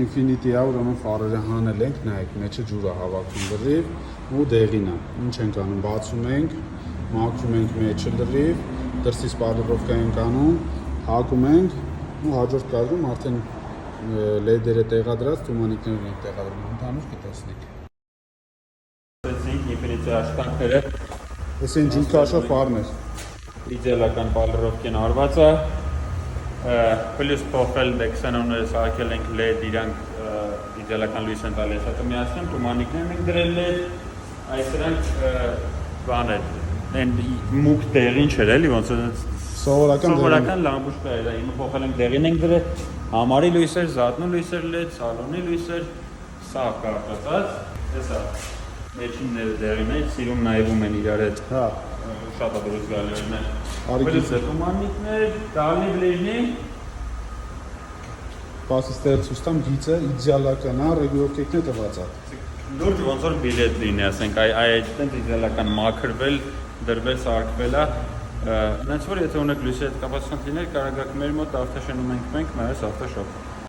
Infinity-ը ուրեմն ֆարերը հանել ենք, նայեք, մեջը ջուր է հավաքում լրիվ ու դեղին է։ Ինչ ենք անում, բացում ենք, մաքրում ենք մեջը լրիվ, դրսից պարդրովկա ենք անում, հագում ենք ու հաջորդ կադրում արդեն լեդերը տեղադրած, թումանիկներն ենք տեղադրում, ընդհանուր կտեսնենք։ Տեսնենք Infinity-ի աշխատանքները։ Այս են ջինքաշա ֆարներ։ Իդեալական պարդրովկեն արված է։ Պլյուս փոխել դեքսանոնները սարքել ենք LED իրանք իդեալական լույս են տալիս հետո միացնում թումանիկներն ենք դրել LED այս դրանք բաներ են մուկ դեղին չէր էլի ոնց սովորական լամպուշկա է հիմա փոխել ենք դեղին ենք դրել համարի լույսեր, զատնու լույսեր LED, սալոնի լույսեր, սա կարտացած, հեսա մեջինները դեղին է, սիրում նայվում են իրար հետ, հա, շատ ադրուց գալերն է, Պլյուս թումանիկներ, դալի բլեժնի, Պասի ստեղծուց տամ գիծը իդեալական է, ռեգուլյորկեքն է տված է։ Լուրջ ոնց որ բիլետ լինի, ասենք, այդտենց իդեալական մաքրվել, դրվել, սարքվել է, նենց որ եթե ունեք լույսի հետ կապացված լիներ, կարող եք մեր մոտ ավտոշենում ենք մենք, նայես ավտոշոպ։